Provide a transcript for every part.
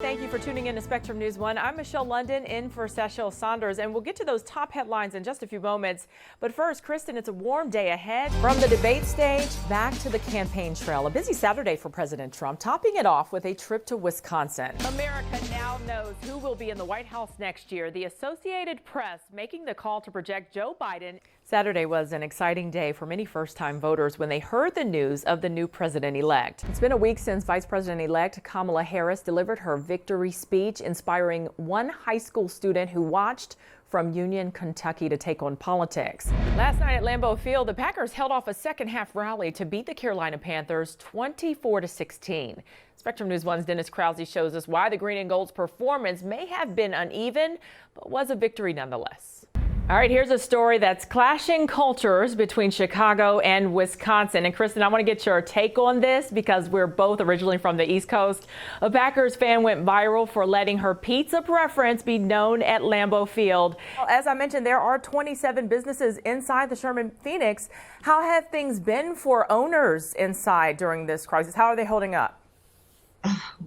Thank you for tuning in to Spectrum News 1. I'm Michelle London in for Cecil Saunders, and we'll get to those top headlines in just a few moments. But first, Kristen, it's a warm day ahead. From the debate stage back to the campaign trail. A busy Saturday for President Trump, topping it off with a trip to Wisconsin. America now knows who will be in the White House next year. The Associated Press making the call to project Joe Biden. Saturday was an exciting day for many first-time voters when they heard the news of the new president-elect. It's been a week since Vice President-elect Kamala Harris delivered her victory speech, inspiring one high school student who watched from Union, Kentucky to take on politics. Last night at Lambeau Field, the Packers held off a second-half rally to beat the Carolina Panthers 24-16. Spectrum News 1's Dennis Krause shows us why the Green and Gold's performance may have been uneven, but was a victory nonetheless. All right, here's a story that's clashing cultures between Chicago and Wisconsin. And Kristen, I want to get your take on this because we're both originally from the East Coast. A Packers fan went viral for letting her pizza preference be known at Lambeau Field. As I mentioned, there are 27 businesses inside the Sherman Phoenix. How have things been for owners inside during this crisis? How are they holding up?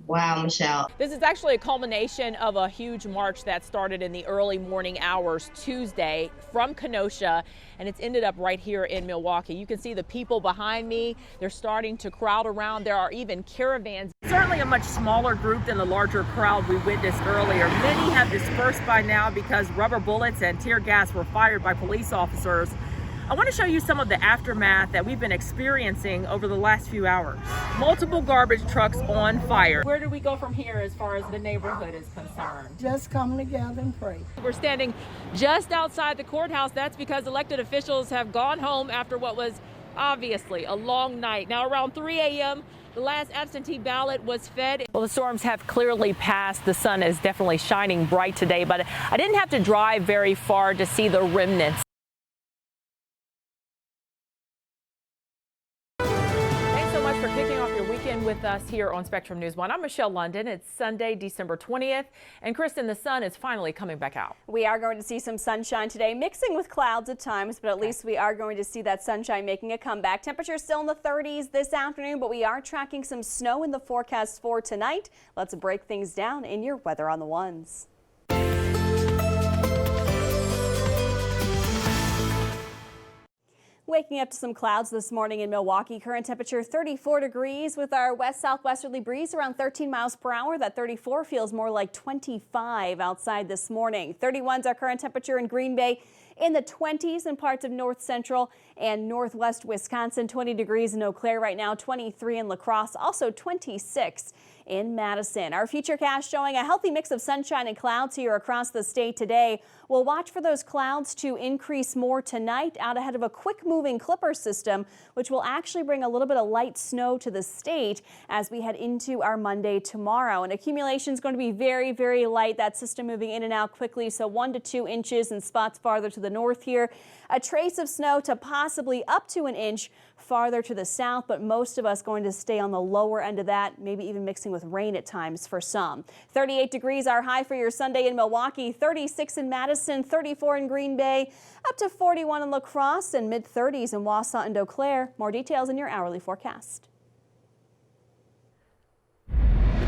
Wow, Michelle. This is actually a culmination of a huge march that started in the early morning hours Tuesday from Kenosha, and it's ended up right here in Milwaukee. You can see the people behind me. They're starting to crowd around. There are even caravans. Certainly a much smaller group than the larger crowd we witnessed earlier. Many have dispersed by now because rubber bullets and tear gas were fired by police officers. I want to show you some of the aftermath that we've been experiencing over the last few hours. Multiple garbage trucks on fire. Where do we go from here as far as the neighborhood is concerned? Just come together and pray. We're standing just outside the courthouse. That's because elected officials have gone home after what was obviously a long night. Now around 3 a.m., the last absentee ballot was fed. Well, the storms have clearly passed. The sun is definitely shining bright today, but I didn't have to drive very far to see the remnants. For kicking off your weekend with us here on Spectrum News 1. I'm Michelle London. It's Sunday, December 20th. And Kristen, the sun is finally coming back out. We are going to see some sunshine today, mixing with clouds at times, but at least we are going to see that sunshine making a comeback. Temperatures still in the 30s this afternoon, but we are tracking some snow in the forecast for tonight. Let's break things down in your Weather on the Ones. Waking up to some clouds this morning in Milwaukee. Current temperature 34 degrees with our west-southwesterly breeze around 13 miles per hour. That 34 feels more like 25 outside this morning. 31's our current temperature in Green Bay. In the 20s in parts of north central and northwest Wisconsin. 20 degrees in Eau Claire right now. 23 in La Crosse. Also 26 in Madison. Our futurecast showing a healthy mix of sunshine and clouds here across the state today. We'll watch for those clouds to increase more tonight out ahead of a quick moving clipper system, which will actually bring a little bit of light snow to the state as we head into our Monday tomorrow. And accumulation is going to be very, very light. That system moving in and out quickly. So 1 to 2 inches in spots farther to the north here. A trace of snow to possibly up to an inch farther to the south, but most of us going to stay on the lower end of that, maybe even mixing with rain at times for some. 38 degrees our high for your Sunday in Milwaukee, 36 in Madison, 34 in Green Bay, up to 41 in La Crosse and mid-30s in Wausau and Eau Claire. More details in your hourly forecast.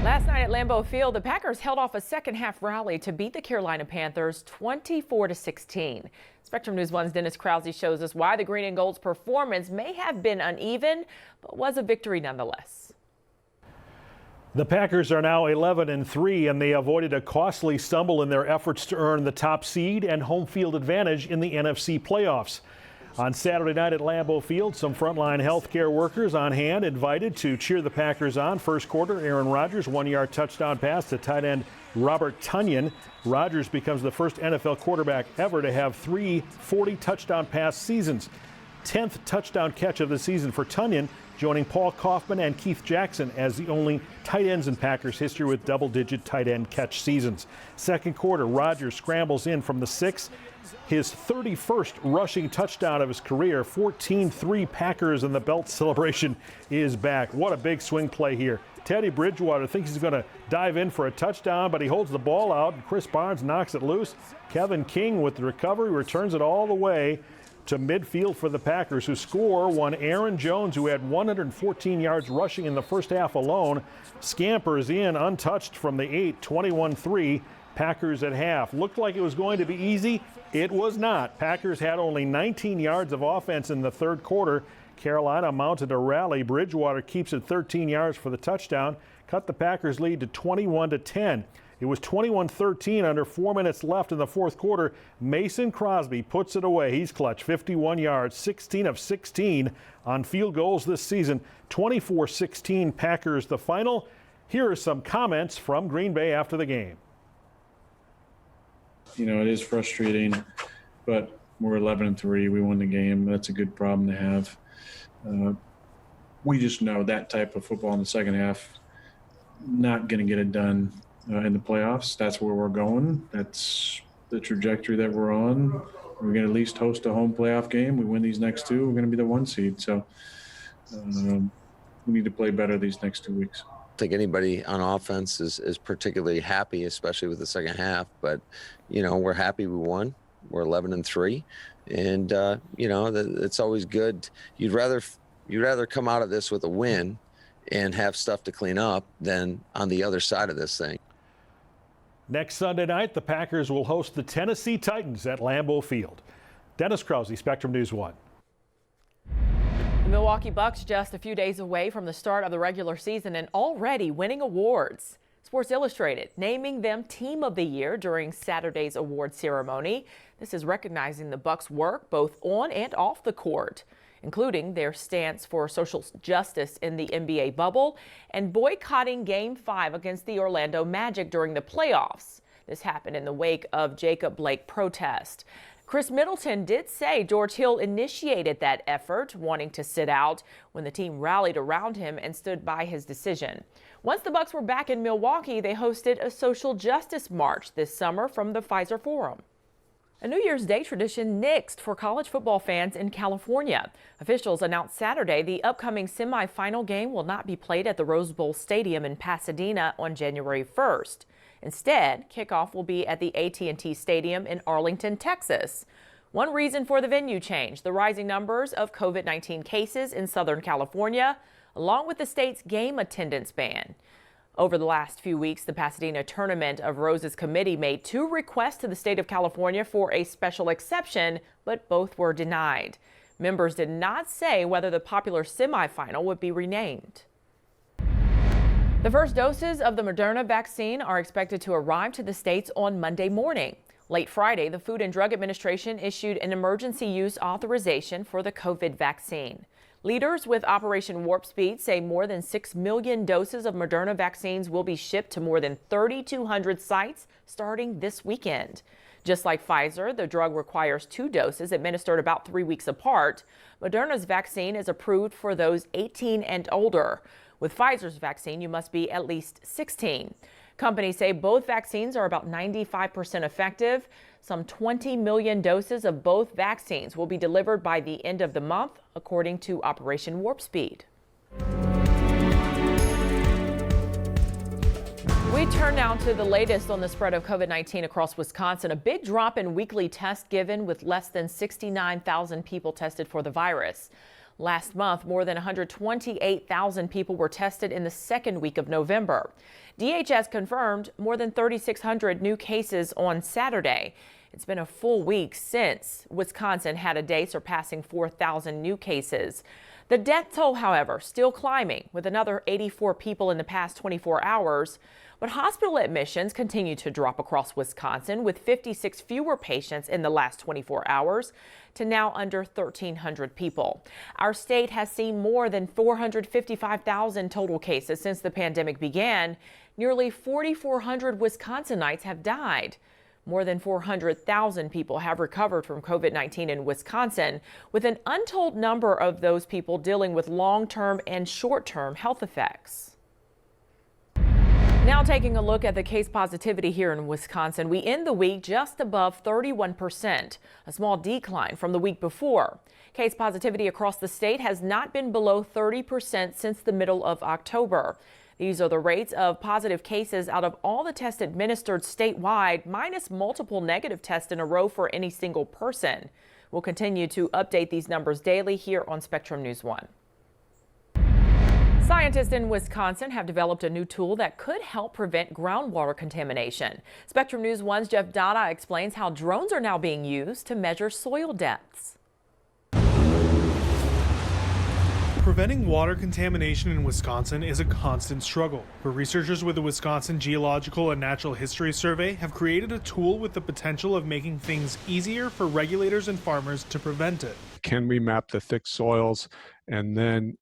Last night at Lambeau Field, the Packers held off a second-half rally to beat the Carolina Panthers 24-16. Spectrum News 1's Dennis Krause shows us why the Green and Gold's performance may have been uneven, but was a victory nonetheless. The Packers are now 11-3, and they avoided a costly stumble in their efforts to earn the top seed and home field advantage in the NFC playoffs. On Saturday night at Lambeau Field, some frontline healthcare workers on hand invited to cheer the Packers on. First quarter, Aaron Rodgers, 1-yard touchdown pass to tight end Robert Tonyan. Rodgers becomes the first NFL quarterback ever to have 3 40-touchdown pass seasons. 10th touchdown catch of the season for Tonyan, joining Paul Kaufman and Keith Jackson as the only tight ends in Packers history with double-digit tight end catch seasons. Second quarter, Rodgers scrambles in from the 6. His 31st rushing touchdown of his career. 14-3 Packers, and the belt celebration is back. What a big swing play here. Teddy Bridgewater thinks he's going to dive in for a touchdown, but he holds the ball out, and Chris Barnes knocks it loose. Kevin King with the recovery returns it all the way to midfield for the Packers, who score one Aaron Jones, who had 114 yards rushing in the first half alone, scampers in untouched from the 8, 21-3. Packers at half. Looked like it was going to be easy. It was not. Packers had only 19 yards of offense in the third quarter. Carolina mounted a rally. Bridgewater keeps it 13 yards for the touchdown, cut the Packers lead to 21-10. It was 21-13 under 4 minutes left in the fourth quarter. Mason Crosby puts it away. He's clutch, 51 yards, 16 of 16 on field goals this season. 24-16 Packers the final. Here are some comments from Green Bay after the game. You know, it is frustrating, but we're 11-3. We won the game. That's a good problem to have. We just know that type of football in the second half, not going to get it done in the playoffs. That's where we're going. That's the trajectory that we're on. We're going to at least host a home playoff game. We win these next two, we're going to be the 1 seed. So we need to play better these next 2 weeks. I think anybody on offense is particularly happy, especially with the second half. But, you know, we're happy we won. We're 11-3. And, you know, it's always good. You'd rather come out of this with a win and have stuff to clean up than on the other side of this thing. Next Sunday night, the Packers will host the Tennessee Titans at Lambeau Field. Dennis Krause, Spectrum News 1. The Milwaukee Bucks just a few days away from the start of the regular season and already winning awards. Sports Illustrated naming them Team of the Year during Saturday's award ceremony. This is recognizing the Bucks' work both on and off the court, including their stance for social justice in the NBA bubble and boycotting Game 5 against the Orlando Magic during the playoffs. This happened in the wake of Jacob Blake protest. Chris Middleton did say George Hill initiated that effort, wanting to sit out, when the team rallied around him and stood by his decision. Once the Bucks were back in Milwaukee, they hosted a social justice march this summer from the Pfizer Forum. A New Year's Day tradition nixed for college football fans in California. Officials announced Saturday the upcoming semifinal game will not be played at the Rose Bowl Stadium in Pasadena on January 1st. Instead, kickoff will be at the AT&T Stadium in Arlington, Texas. One reason for the venue change, the rising numbers of COVID-19 cases in Southern California, along with the state's game attendance ban. Over the last few weeks, the Pasadena Tournament of Roses Committee made 2 requests to the state of California for a special exception, but both were denied. Members did not say whether the popular semifinal would be renamed. The first doses of the Moderna vaccine are expected to arrive to the states on Monday morning. Late Friday, the Food and Drug Administration issued an emergency use authorization for the COVID vaccine. Leaders with Operation Warp Speed say more than 6 million doses of Moderna vaccines will be shipped to more than 3,200 sites starting this weekend. Just like Pfizer, the drug requires 2 doses administered about 3 weeks apart. Moderna's vaccine is approved for those 18 and older. With Pfizer's vaccine, you must be at least 16. Companies say both vaccines are about 95% effective. Some 20 million doses of both vaccines will be delivered by the end of the month, according to Operation Warp Speed. We turn now to the latest on the spread of COVID-19 across Wisconsin. A big drop in weekly tests given, with less than 69,000 people tested for the virus. Last month, more than 128,000 people were tested in the second week of November. DHS confirmed more than 3,600 new cases on Saturday. It's been a full week since Wisconsin had a day surpassing 4,000 new cases. The death toll, however, still climbing, with another 84 people in the past 24 hours. But hospital admissions continue to drop across Wisconsin, with 56 fewer patients in the last 24 hours to now under 1,300 people. Our state has seen more than 455,000 total cases since the pandemic began. Nearly 4,400 Wisconsinites have died. More than 400,000 people have recovered from COVID-19 in Wisconsin, with an untold number of those people dealing with long-term and short-term health effects. Now taking a look at the case positivity here in Wisconsin, we end the week just above 31%, a small decline from the week before. Case positivity across the state has not been below 30% since the middle of October. These are the rates of positive cases out of all the tests administered statewide, minus multiple negative tests in a row for any single person. We'll continue to update these numbers daily here on Spectrum News 1. Scientists in Wisconsin have developed a new tool that could help prevent groundwater contamination. Spectrum News 1's Jeff Dada explains how drones are now being used to measure soil depths. Preventing water contamination in Wisconsin is a constant struggle, but researchers with the Wisconsin Geological and Natural History Survey have created a tool with the potential of making things easier for regulators and farmers to prevent it. Can we map the thick soils and then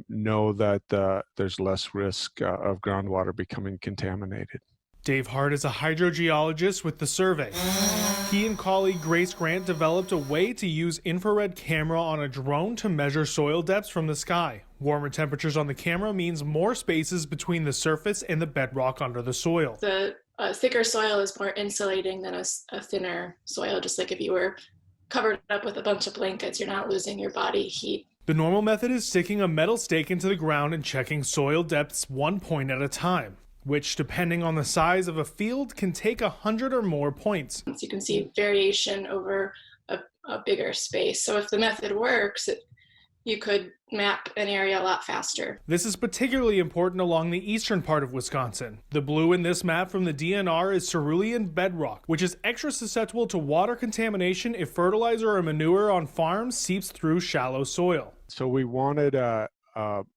know that there's less risk of groundwater becoming contaminated? Dave Hart is a hydrogeologist with the survey. He and colleague Grace Grant developed a way to use infrared camera on a drone to measure soil depths from the sky. Warmer temperatures on the camera means more spaces between the surface and the bedrock under the soil. The thicker soil is more insulating than a thinner soil, just like if you were covered up with a bunch of blankets, you're not losing your body heat. The normal method is sticking a metal stake into the ground and checking soil depths 1 point at a time, which, depending on the size of a field, can take 100 or more points. So you can see variation over a bigger space. So if the method works, you could map an area a lot faster. This is particularly important along the eastern part of Wisconsin. The blue in this map from the DNR is cerulean bedrock, which is extra susceptible to water contamination if fertilizer or manure on farms seeps through shallow soil. So we wanted a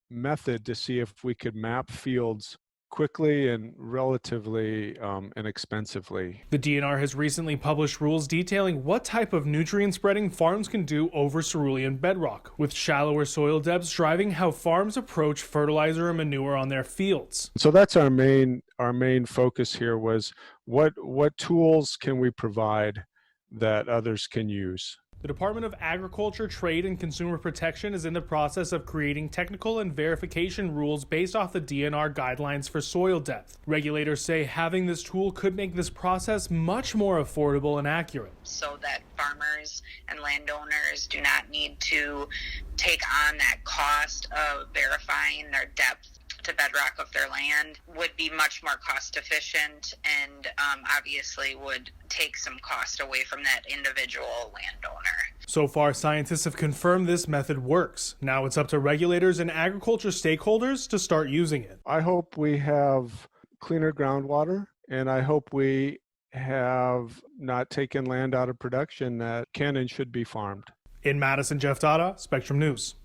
method to see if we could map fields quickly and relatively inexpensively. The DNR has recently published rules detailing what type of nutrient spreading farms can do over cerulean bedrock, with shallower soil depths driving how farms approach fertilizer and manure on their fields. So that's our main focus here, was what tools can we provide that others can use. The Department of Agriculture, Trade, and Consumer Protection is in the process of creating technical and verification rules based off the DNR guidelines for soil depth. Regulators say having this tool could make this process much more affordable and accurate, so that farmers and landowners do not need to take on that cost of verifying their depth to bedrock of their land. Would be much more cost efficient and obviously would take some cost away from that individual landowner. So far, scientists have confirmed this method works. Now it's up to regulators and agriculture stakeholders to start using it. I hope we have cleaner groundwater, and I hope we have not taken land out of production that can and should be farmed. In Madison, Jeff Dada, Spectrum News.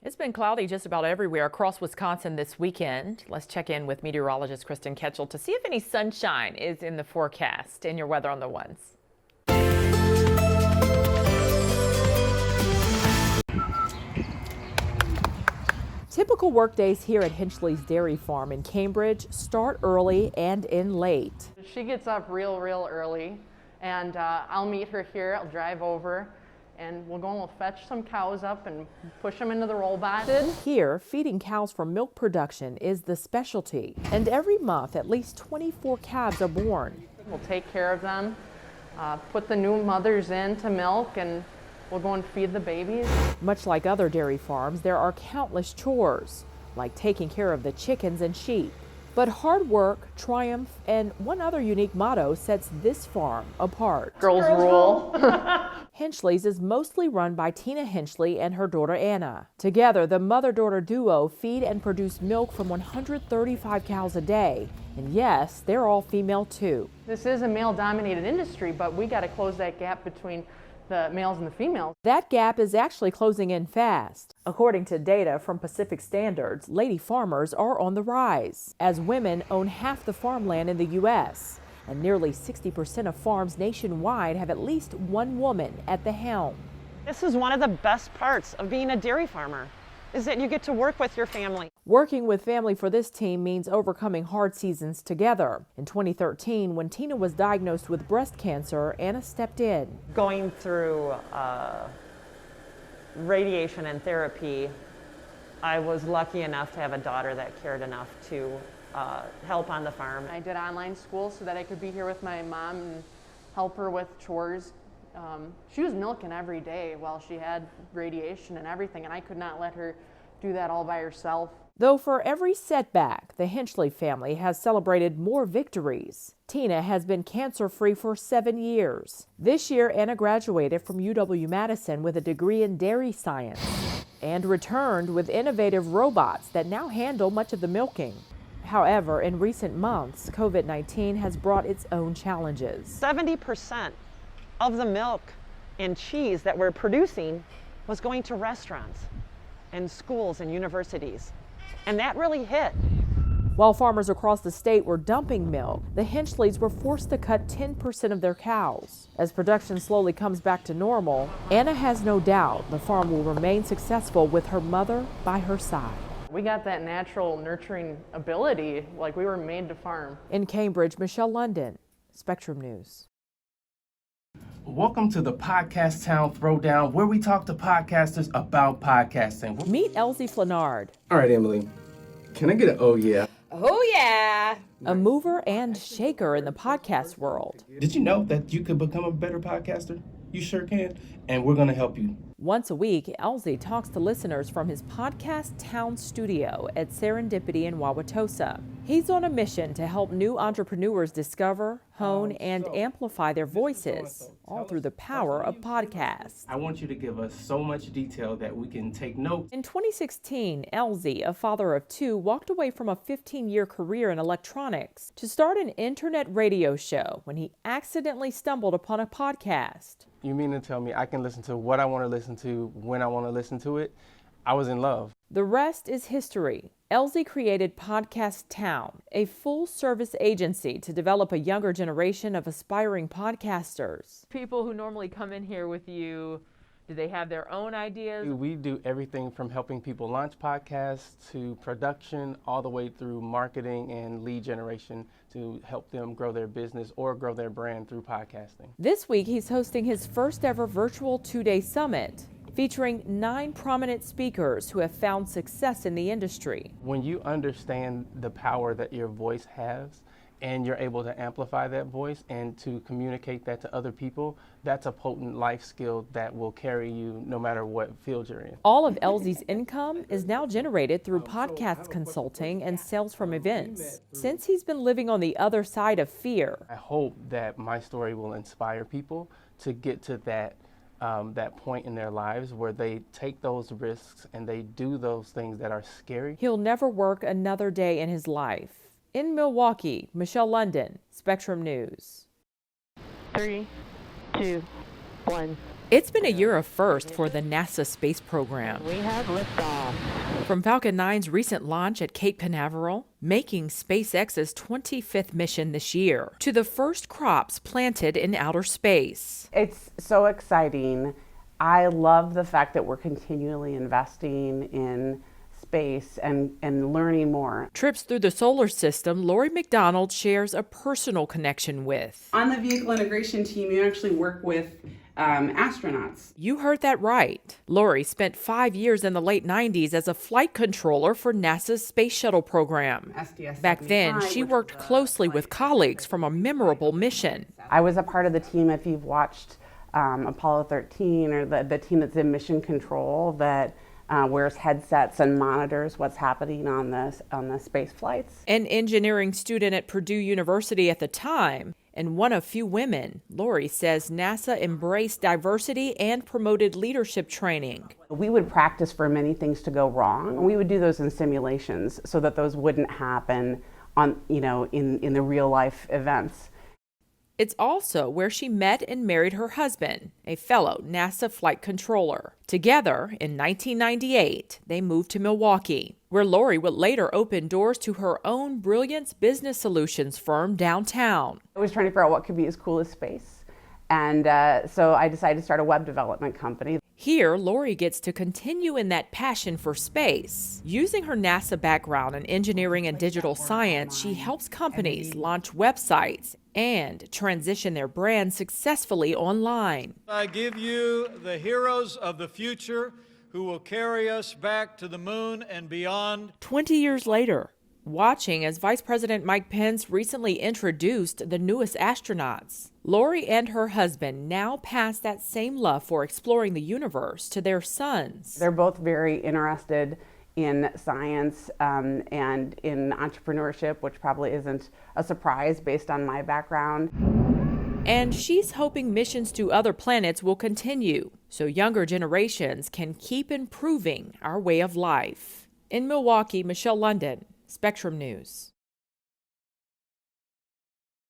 It's been cloudy just about everywhere across Wisconsin this weekend. Let's check in with meteorologist Kristen Ketchel to see if any sunshine is in the forecast. In your weather on the ones. Typical work days here at Hinchley's Dairy Farm in Cambridge start early and end late. She gets up real early, and I'll meet her here. I'll drive over, and we'll go and we'll fetch some cows up and push them into the robot. Here, feeding cows for milk production is the specialty, and every month at least 24 calves are born. We'll take care of them, put the new mothers in to milk, and we'll go and feed the babies. Much like other dairy farms, there are countless chores, like taking care of the chickens and sheep. But hard work, triumph, and one other unique motto sets this farm apart. Girls rule. Hinchley's is mostly run by Tina Hinchley and her daughter Anna. Together, the mother-daughter duo feed and produce milk from 135 cows a day. And yes, they're all female too. This is a male-dominated industry, but we got to close that gap between the males and the females. That gap is actually closing in fast. According to data from Pacific Standards, lady farmers are on the rise, as women own half the farmland in the U.S., and nearly 60% of farms nationwide have at least one woman at the helm. This is one of the best parts of being a dairy farmer, is that you get to work with your family. Working with family for this team means overcoming hard seasons together. In 2013, when Tina was diagnosed with breast cancer, Anna stepped in. Going through radiation and therapy, I was lucky enough to have a daughter that cared enough to help on the farm. I did online school so that I could be here with my mom and help her with chores. She was milking every day while she had radiation and everything, and I could not let her do that all by herself. Though for every setback, the Hinchley family has celebrated more victories. Tina has been cancer-free for 7 years. This year, Anna graduated from UW-Madison with a degree in dairy science and returned with innovative robots that now handle much of the milking. However, in recent months, COVID-19 has brought its own challenges. 70% of the milk and cheese that we're producing was going to restaurants and schools and universities. And that really hit. While farmers across the state were dumping milk, the Hinchleys were forced to cut 10% of their cows. As production slowly comes back to normal, Anna has no doubt the farm will remain successful with her mother by her side. We got that natural nurturing ability, like we were made to farm. In Cambridge, Michelle London, Spectrum News. Welcome to the Podcast Town Throwdown, where we talk to podcasters about podcasting. Meet Elsie Flanard. All right, Emily, can I get an oh yeah? Oh yeah! A mover and shaker in the podcast world. Did you know that you could become a better podcaster? You sure can, and we're going to help you. Once a week, Elsie talks to listeners from his Podcast Town studio at Serendipity in Wauwatosa. He's on a mission to help new entrepreneurs discover, hone, and amplify their voices, all through the power of podcasts. I want you to give us so much detail that we can take notes. In 2016, Elsie, a father of 2, walked away from a 15-year career in electronics to start an internet radio show when he accidentally stumbled upon a podcast. You mean to tell me I can listen to what I want to listen to when I want to listen to it? I was in love. The rest is history. Elsie created Podcast Town, a full-service agency to develop a younger generation of aspiring podcasters. People who normally come in here with you, do they have their own ideas? We do everything from helping people launch podcasts to production, all the way through marketing and lead generation to help them grow their business or grow their brand through podcasting. This week, he's hosting his first ever virtual 2-day summit, featuring 9 prominent speakers who have found success in the industry. When you understand the power that your voice has, and you're able to amplify that voice and to communicate that to other people, that's a potent life skill that will carry you no matter what field you're in. All of Elsie's income is now generated through podcast consulting and sales from events. Since he's been living on the other side of fear, I hope that my story will inspire people to get to that point in their lives where they take those risks and they do those things that are scary. He'll never work another day in his life. In Milwaukee, Michelle London, Spectrum News. 3, 2, 1. It's been a year of first for the NASA space program. We have liftoff. From Falcon 9's recent launch at Cape Canaveral, making SpaceX's 25th mission this year, to the first crops planted in outer space. It's so exciting. I love the fact that we're continually investing in space and learning more. Trips through the solar system, Lori McDonald shares a personal connection with. On the vehicle integration team, you actually work with astronauts. You heard that right. Lori spent 5 years in the late 90s as a flight controller for NASA's space shuttle program. Back then, she worked closely with colleagues from a memorable mission. I was a part of the team, if you've watched Apollo 13, or the team that's in mission control that wears headsets and monitors what's happening on the space flights. An engineering student at Purdue University at the time, and one of few women, Lori says NASA embraced diversity and promoted leadership training. We would practice for many things to go wrong. We would do those in simulations so that those wouldn't happen on, in the real life events. It's also where she met and married her husband, a fellow NASA flight controller. Together, in 1998, they moved to Milwaukee, where Lori would later open doors to her own Brilliance Business Solutions firm downtown. I was trying to figure out what could be as cool as space, and so I decided to start a web development company. Here, Lori gets to continue in that passion for space. Using her NASA background in engineering and digital science, she helps companies launch websites and transition their brand successfully online. I give you the heroes of the future who will carry us back to the moon and beyond. 20 years later, watching as Vice President Mike Pence recently introduced the newest astronauts, Lori and her husband now pass that same love for exploring the universe to their sons. They're both very interested in science and in entrepreneurship, which probably isn't a surprise based on my background. And she's hoping missions to other planets will continue so younger generations can keep improving our way of life. In Milwaukee, Michelle London, Spectrum News.